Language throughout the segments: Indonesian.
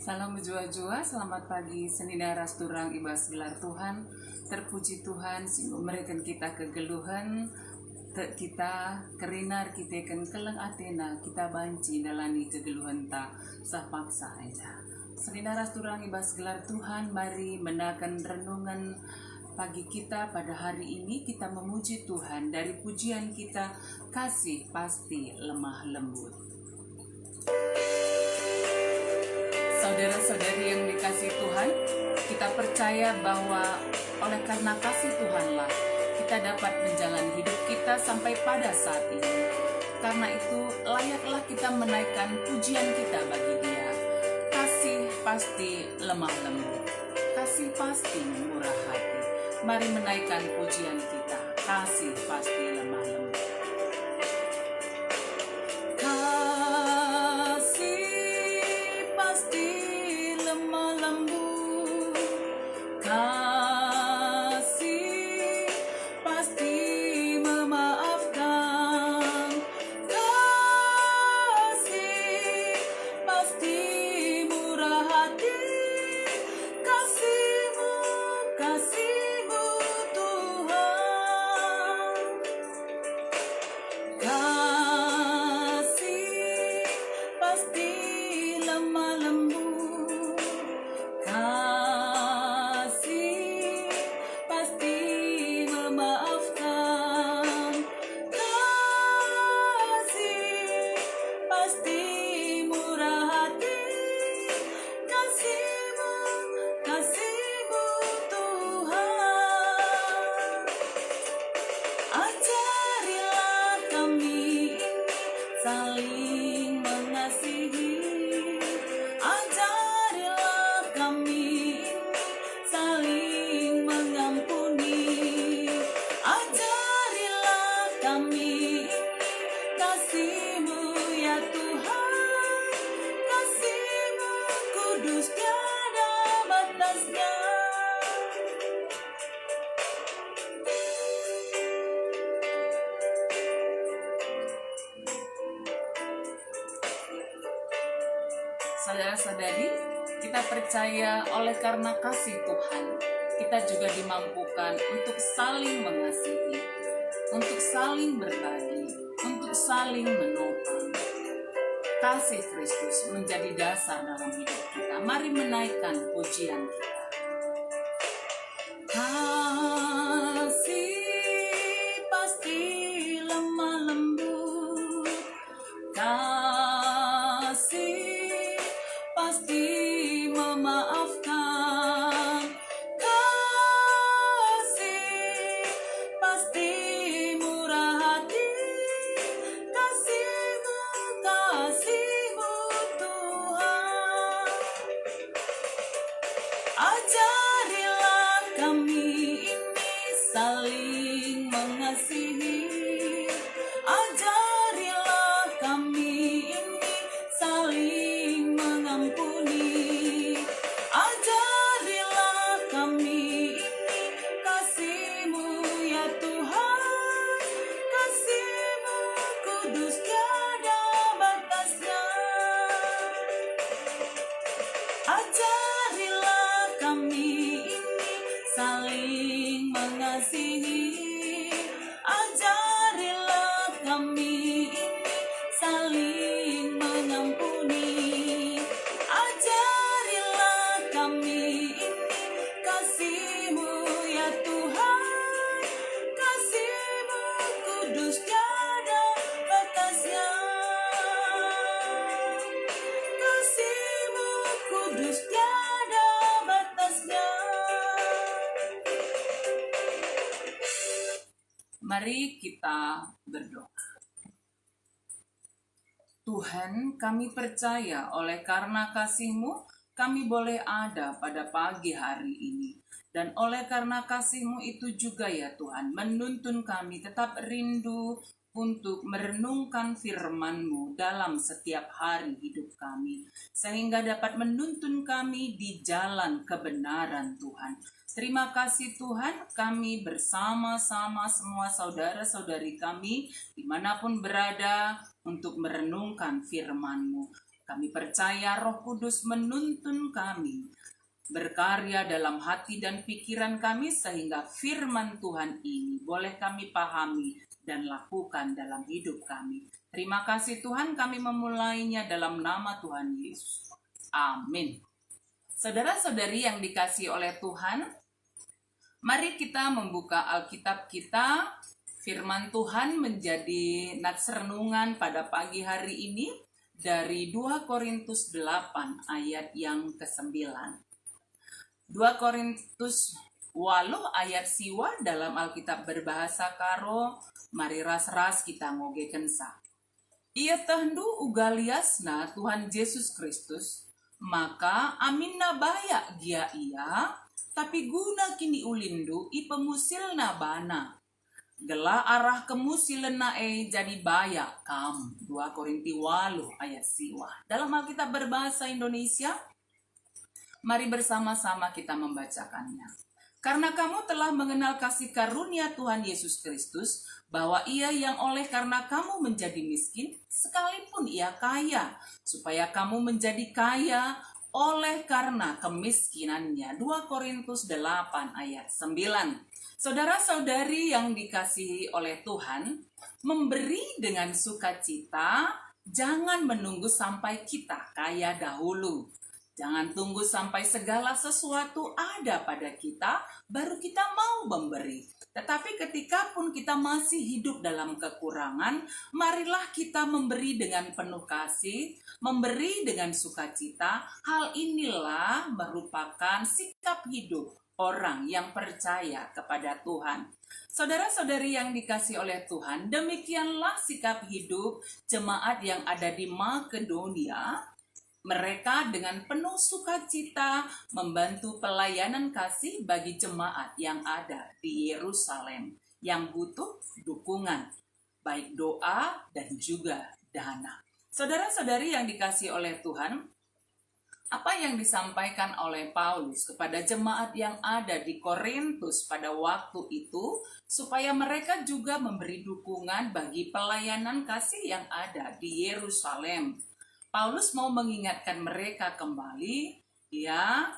Salam jua-jua, selamat pagi Senina Rasturang Ibas gelar Tuhan. Terpuji Tuhan, sing memberikan kita kegeluhan, kita kerinar kita kan keleng atena, kita banci dalani kegeluhan ta sapaksa aja. Senina Rasturang Ibas gelar Tuhan, mari menakan renungan pagi kita pada hari ini. Kita memuji Tuhan dari pujian kita, kasih pasti lemah lembut. Saudara-saudari yang dikasihi Tuhan, kita percaya bahwa oleh karena kasih Tuhanlah kita dapat menjalani hidup kita sampai pada saat ini. Karena itu layaklah kita menaikkan pujian kita bagi Dia. Kasih pasti lemah lembut, kasih pasti murah hati. Mari menaikkan pujian kita, kasih pasti lemah lembut. Kasih pasti memaafkan, kasih pasti murah hati, kasih-Mu Tuhan. Kasih pasti lemah lembut, saling mengasihi. Ajarilah kami saling mengampuni. Ajarilah kami kasih-Mu ya Tuhan. Kasih-Mu kudus tiada batasnya. Saudara-saudari, kita percaya oleh karena kasih Tuhan, kita juga dimampukan untuk saling mengasihi, untuk saling berbagi, untuk saling menopang. Kasih Kristus menjadi dasar dalam hidup kita. Mari menaikkan pujian kita. Kasih pasti lemah lembut, kasih pasti memaafkan, kasih pasti murah hati, kasih-Mu Tuhan. Ajarilah kami ini saling mengasihi. Ajarilah kami ini saling mengampuni. Ajarilah kami ini kasih-Mu ya Tuhan. Kasih-Mu kudus tiada batasnya. Ajarilah kami ini saling mengasihi. Ajarilah kami ini saling mengampuni. Ajarilah kami ini kasih-Mu ya Tuhan. Kasih-Mu kudus tiada batasnya. Kasih-Mu kudus tiada batasnya. Mari kita berdoa. Tuhan, kami percaya oleh karena kasih-Mu, kami boleh ada pada pagi hari ini. Dan oleh karena kasih-Mu itu juga ya Tuhan, menuntun kami tetap rindu untuk merenungkan firman-Mu dalam setiap hari hidup kami. Sehingga dapat menuntun kami di jalan kebenaran Tuhan. Terima kasih Tuhan, kami bersama-sama semua saudara-saudari kami dimanapun berada untuk merenungkan firman-Mu. Kami percaya Roh Kudus menuntun kami berkarya dalam hati dan pikiran kami sehingga firman Tuhan ini boleh kami pahami dan lakukan dalam hidup kami. Terima kasih Tuhan, kami memulainya dalam nama Tuhan Yesus. Amin. Saudara-saudari yang dikasihi oleh Tuhan, mari kita membuka Alkitab kita. Firman Tuhan menjadi nats renungan pada pagi hari ini dari 2 Korintus 8 ayat yang ke-9. 2 Korintus 8 ayat siwa dalam Alkitab berbahasa Karo, mari ras-ras kita ngogekeun sa. Ia tehndu ugaliasna Tuhan Yesus Kristus, maka aminna baya gia ia, tapi guna kini ulindu i pemusilna bana. Gela arah kemusilna jadi baya kam. 2 Korinti 8 ayat siwa. Dalam Alkitab berbahasa Indonesia, mari bersama-sama kita membacakannya. Karena kamu telah mengenal kasih karunia Tuhan Yesus Kristus, bahwa ia yang oleh karena kamu menjadi miskin, sekalipun ia kaya, supaya kamu menjadi kaya oleh karena kemiskinannya. 2 Korintus 8 ayat 9. Saudara-saudari yang dikasihi oleh Tuhan, memberi dengan sukacita, jangan menunggu sampai kita kaya dahulu. Jangan tunggu sampai segala sesuatu ada pada kita, baru kita mau memberi. Tetapi ketika pun kita masih hidup dalam kekurangan, marilah kita memberi dengan penuh kasih, memberi dengan sukacita. Hal inilah merupakan sikap hidup orang yang percaya kepada Tuhan. Saudara-saudari yang dikasihi oleh Tuhan, demikianlah sikap hidup jemaat yang ada di Makedonia. Mereka dengan penuh sukacita membantu pelayanan kasih bagi jemaat yang ada di Yerusalem yang butuh dukungan, baik doa dan juga dana. Saudara-saudari yang dikasihi oleh Tuhan, apa yang disampaikan oleh Paulus kepada jemaat yang ada di Korintus pada waktu itu, supaya mereka juga memberi dukungan bagi pelayanan kasih yang ada di Yerusalem. Paulus mau mengingatkan mereka kembali, ya,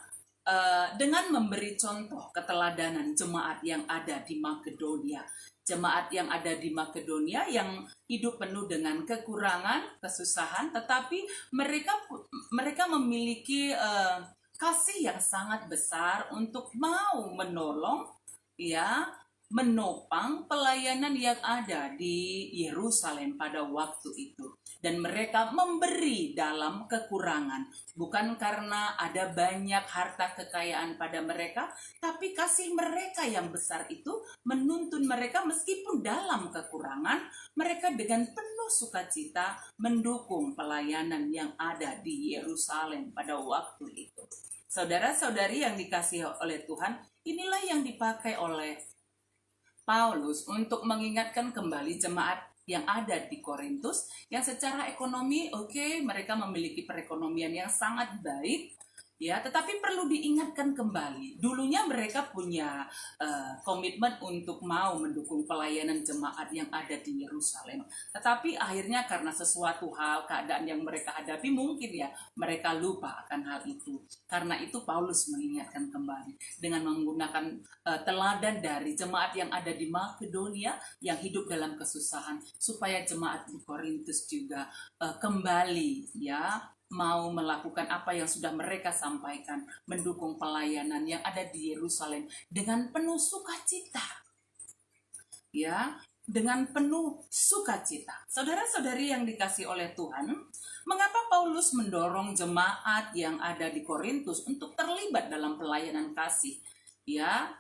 dengan memberi contoh keteladanan jemaat yang ada di Makedonia. Jemaat yang ada di Makedonia yang hidup penuh dengan kekurangan, kesusahan, tetapi mereka memiliki kasih yang sangat besar untuk mau menolong, ya, menopang pelayanan yang ada di Yerusalem pada waktu itu. Dan mereka memberi dalam kekurangan, bukan karena ada banyak harta kekayaan pada mereka, tapi kasih mereka yang besar itu menuntun mereka meskipun dalam kekurangan, mereka dengan penuh sukacita mendukung pelayanan yang ada di Yerusalem pada waktu itu. Saudara-saudari yang dikasihi oleh Tuhan, inilah yang dipakai oleh Paulus untuk mengingatkan kembali jemaat yang ada di Korintus yang secara ekonomi mereka memiliki perekonomian yang sangat baik, ya, tetapi perlu diingatkan kembali. Dulunya mereka punya komitmen untuk mau mendukung pelayanan jemaat yang ada di Yerusalem. Tetapi akhirnya karena sesuatu hal, keadaan yang mereka hadapi, mungkin ya mereka lupa akan hal itu. Karena itu Paulus mengingatkan kembali dengan menggunakan teladan dari jemaat yang ada di Makedonia yang hidup dalam kesusahan, supaya jemaat di Korintus juga kembali, ya, mau melakukan apa yang sudah mereka sampaikan, mendukung pelayanan yang ada di Yerusalem dengan penuh sukacita, ya, dengan penuh sukacita. Saudara-saudari yang dikasihi oleh Tuhan, mengapa Paulus mendorong jemaat yang ada di Korintus untuk terlibat dalam pelayanan kasih? Ya,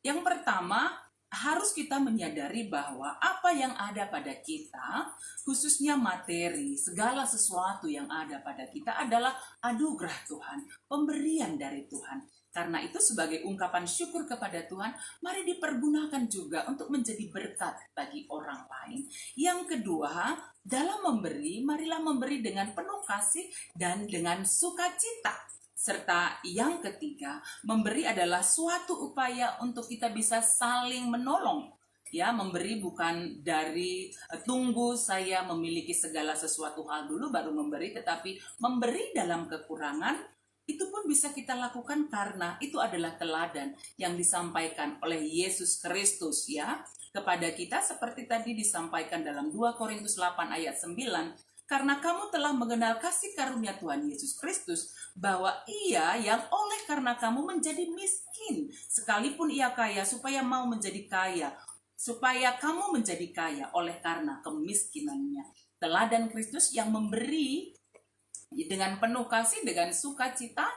yang pertama, harus kita menyadari bahwa apa yang ada pada kita, khususnya materi, segala sesuatu yang ada pada kita adalah anugerah Tuhan, pemberian dari Tuhan. Karena itu sebagai ungkapan syukur kepada Tuhan, mari dipergunakan juga untuk menjadi berkat bagi orang lain. Yang kedua, dalam memberi, marilah memberi dengan penuh kasih dan dengan sukacita. Serta yang ketiga, memberi adalah suatu upaya untuk kita bisa saling menolong. Ya, memberi bukan dari tunggu saya memiliki segala sesuatu hal dulu baru memberi, tetapi memberi dalam kekurangan itu pun bisa kita lakukan karena itu adalah teladan yang disampaikan oleh Yesus Kristus ya kepada kita, seperti tadi disampaikan dalam 2 Korintus 8 ayat 9. Karena kamu telah mengenal kasih karunia Tuhan Yesus Kristus, bahwa ia yang oleh karena kamu menjadi miskin, sekalipun ia kaya, supaya mau menjadi kaya, supaya kamu menjadi kaya oleh karena kemiskinannya. Teladan Kristus yang memberi dengan penuh kasih, dengan sukacita,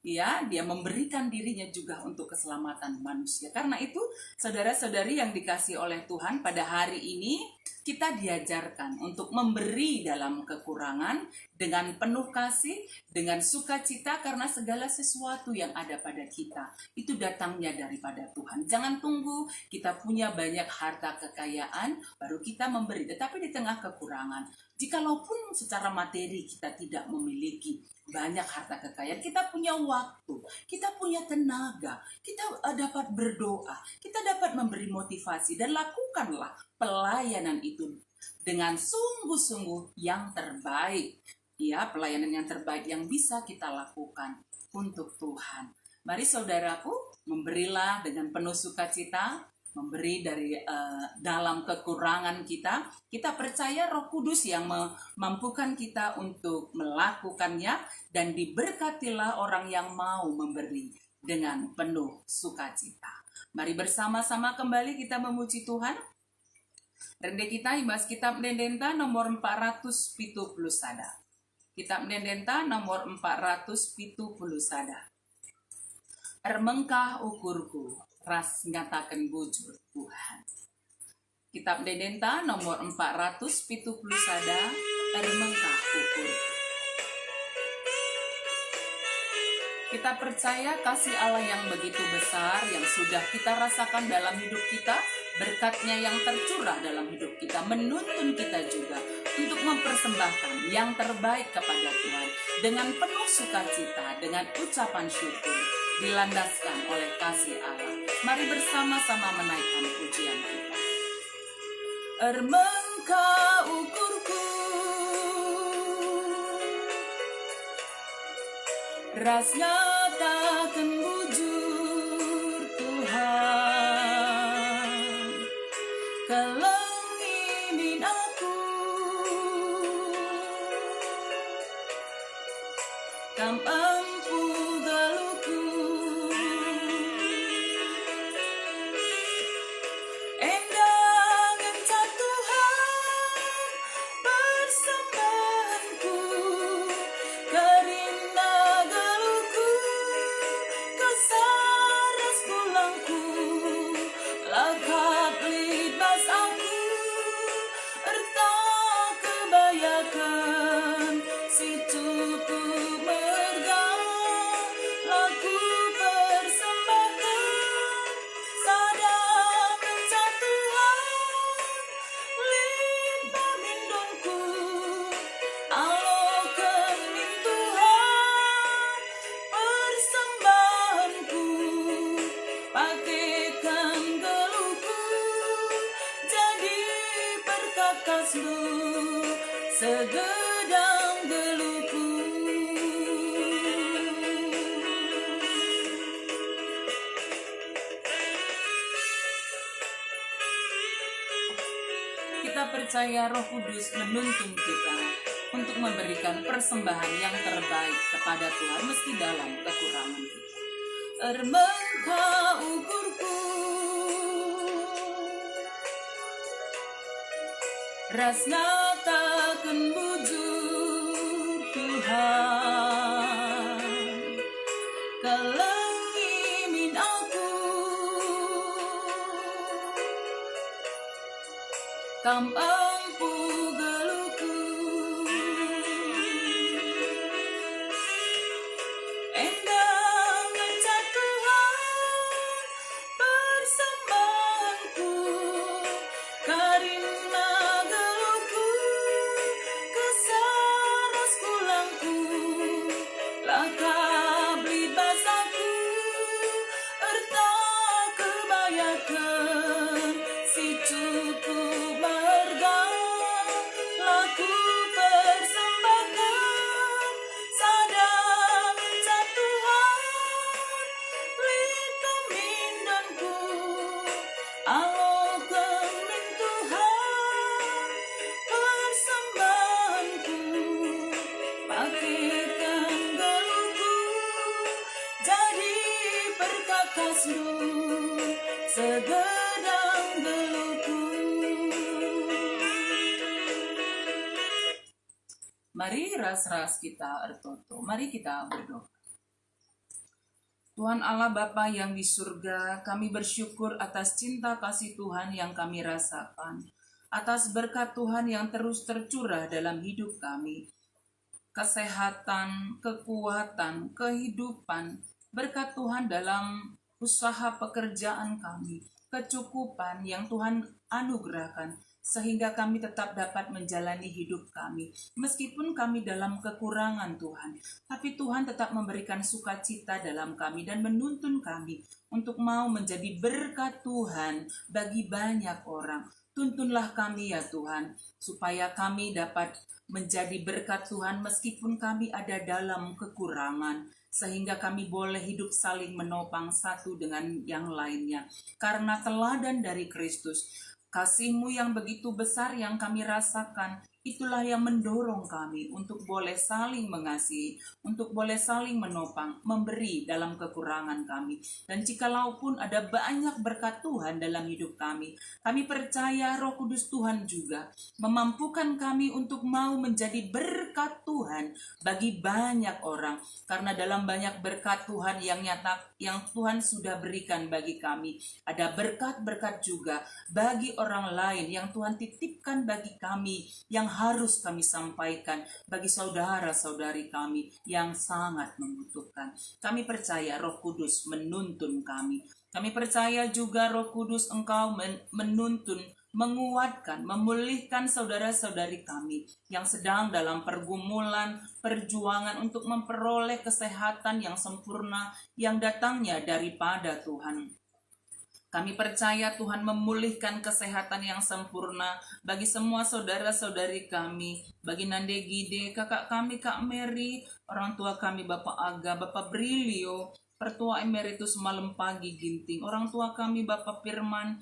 ya, dia memberikan dirinya juga untuk keselamatan manusia. Karena itu, saudara-saudari yang dikasihi oleh Tuhan, pada hari ini kita diajarkan untuk memberi dalam kekurangan dengan penuh kasih, dengan sukacita, karena segala sesuatu yang ada pada kita itu datangnya daripada Tuhan. Jangan tunggu kita punya banyak harta kekayaan baru kita memberi, tetapi di tengah kekurangan, jikalaupun secara materi kita tidak memiliki banyak harta kekayaan, kita punya waktu, kita punya tenaga, kita dapat berdoa, kita dapat memberi motivasi, dan lakukanlah pelayanan itu dengan sungguh-sungguh yang terbaik. Ya, pelayanan yang terbaik yang bisa kita lakukan untuk Tuhan. Mari saudaraku, memberilah dengan penuh sukacita, memberi dari dalam kekurangan kita. Kita percaya Roh Kudus yang memampukan kita untuk melakukannya, dan diberkatilah orang yang mau memberi dengan penuh sukacita. Mari bersama-sama kembali kita memuji Tuhan. Rende kita imbas kitab Dendenta nomor 470 sada. Kitab Dendenta nomor 470 sada. Ermengkah ukurku, ras nyatakan bujur Tuhan. Kitab Dendenta nomor 470 sada. Ermengkah ukurku. Kita percaya kasih Allah yang begitu besar yang sudah kita rasakan dalam hidup kita, berkatnya yang tercurah dalam hidup kita menuntun kita juga untuk mempersembahkan yang terbaik kepada Tuhan dengan penuh sukacita, dengan ucapan syukur, dilandaskan oleh kasih Allah. Mari bersama-sama menaikkan pujian kita. Ermengkah ukurku, ras nyatakan bujur Tuhan, kelengin aku, kam ampu galuku, endang encat Tuhan persembahanku, karina galuku, kesaras pulangku, lakap libas aku, erta kebayakan, si cukup merga, laku persembahkan, sadang encat Tuhan, limpah mindongku, alokan min Tuhan, persembahanku, pakaikan geluku, jadi perkakasmu, segedang geluku. Kita percaya Roh Kudus menuntun kita untuk memberikan persembahan yang terbaik kepada Tuhan meski dalam kekurangan kita. Ermengkah ukurku, ras nyatakan bujur Tuhan, kelengimin aku, kam ampu geluku, endang encat Tuhan persembahanku, karina geluku, kesaras pulangku, lakap libas aku, erta kebayakan, si kasmu segedang geluhku. Mari ras-ras kita ertoto, mari kita berdoa. Tuhan Allah Bapa yang di surga, kami bersyukur atas cinta kasih Tuhan yang kami rasakan, atas berkat Tuhan yang terus tercurah dalam hidup kami, kesehatan, kekuatan, kehidupan, berkat Tuhan dalam usaha pekerjaan kami, kecukupan yang Tuhan anugerahkan, sehingga kami tetap dapat menjalani hidup kami. Meskipun kami dalam kekurangan Tuhan, tapi Tuhan tetap memberikan sukacita dalam kami dan menuntun kami untuk mau menjadi berkat Tuhan bagi banyak orang. Tuntunlah kami ya Tuhan, supaya kami dapat menjadi berkat Tuhan meskipun kami ada dalam kekurangan, sehingga kami boleh hidup saling menopang satu dengan yang lainnya. Karena teladan dari Kristus, kasih-Mu yang begitu besar yang kami rasakan, itulah yang mendorong kami untuk boleh saling mengasihi, untuk boleh saling menopang, memberi dalam kekurangan kami. Dan jikalaupun ada banyak berkat Tuhan dalam hidup kami percaya Roh Kudus Tuhan juga memampukan kami untuk mau menjadi berkat Tuhan bagi banyak orang. Karena dalam banyak berkat Tuhan yang nyata, yang Tuhan sudah berikan bagi kami, ada berkat-berkat juga bagi orang lain yang Tuhan titipkan bagi kami, yang harus kami sampaikan bagi saudara-saudari kami yang sangat membutuhkan. Kami percaya Roh Kudus menuntun kami. Kami percaya juga Roh Kudus Engkau menuntun, menguatkan, memulihkan saudara-saudari kami yang sedang dalam pergumulan, perjuangan untuk memperoleh kesehatan yang sempurna yang datangnya daripada Tuhan. Kami percaya Tuhan memulihkan kesehatan yang sempurna bagi semua saudara-saudari kami, bagi Nande Gide, kakak kami Kak Mary, orang tua kami Bapak Aga, Bapak Brilio, Pertua Emeritus Malam Pagi Ginting, orang tua kami Bapak Firman,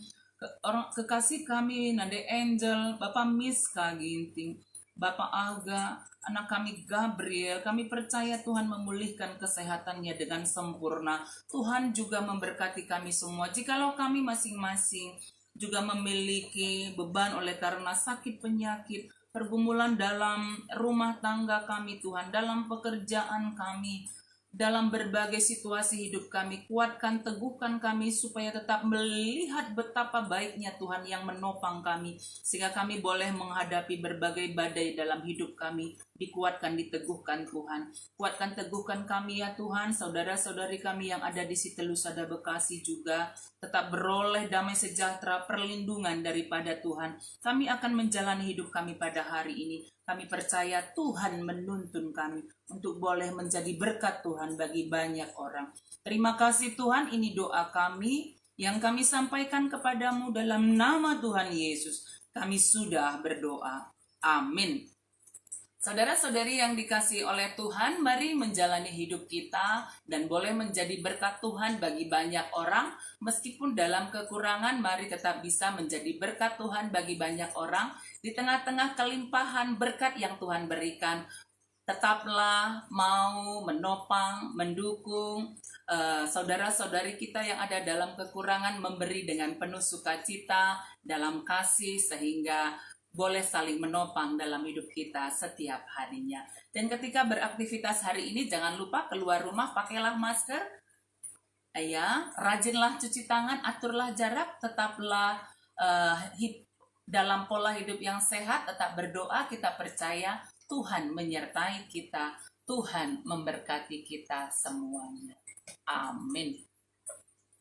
kekasih kami Nande Angel, Bapak Miska Ginting, Bapak Aga, anak kami Gabriel. Kami percaya Tuhan memulihkan kesehatannya dengan sempurna. Tuhan juga memberkati kami semua. Jikalau kami masing-masing juga memiliki beban oleh karena sakit penyakit, pergumulan dalam rumah tangga kami Tuhan, dalam pekerjaan kami, dalam berbagai situasi hidup kami, kuatkan, teguhkan kami supaya tetap melihat betapa baiknya Tuhan yang menopang kami, sehingga kami boleh menghadapi berbagai badai dalam hidup kami. Dikuatkan, diteguhkan Tuhan. Kuatkan, teguhkan kami ya Tuhan, saudara-saudari kami yang ada di Sitelusada Bekasi juga tetap beroleh damai sejahtera, perlindungan daripada Tuhan. Kami akan menjalani hidup kami pada hari ini. Kami percaya Tuhan menuntun kami untuk boleh menjadi berkat Tuhan bagi banyak orang. Terima kasih Tuhan, ini doa kami yang kami sampaikan kepadamu dalam nama Tuhan Yesus. Kami sudah berdoa. Amin. Saudara-saudari yang dikasihi oleh Tuhan, mari menjalani hidup kita dan boleh menjadi berkat Tuhan bagi banyak orang. Meskipun dalam kekurangan, mari tetap bisa menjadi berkat Tuhan bagi banyak orang. Di tengah-tengah kelimpahan berkat yang Tuhan berikan, tetaplah mau menopang, mendukung saudara-saudari kita yang ada dalam kekurangan, memberi dengan penuh sukacita, dalam kasih, sehingga boleh saling menopang dalam hidup kita setiap harinya. Dan ketika beraktivitas hari ini, jangan lupa keluar rumah pakailah masker, ya, rajinlah cuci tangan, aturlah jarak, tetaplah dalam pola hidup yang sehat, tetap berdoa. Kita percaya Tuhan menyertai kita, Tuhan memberkati kita semuanya. Amin.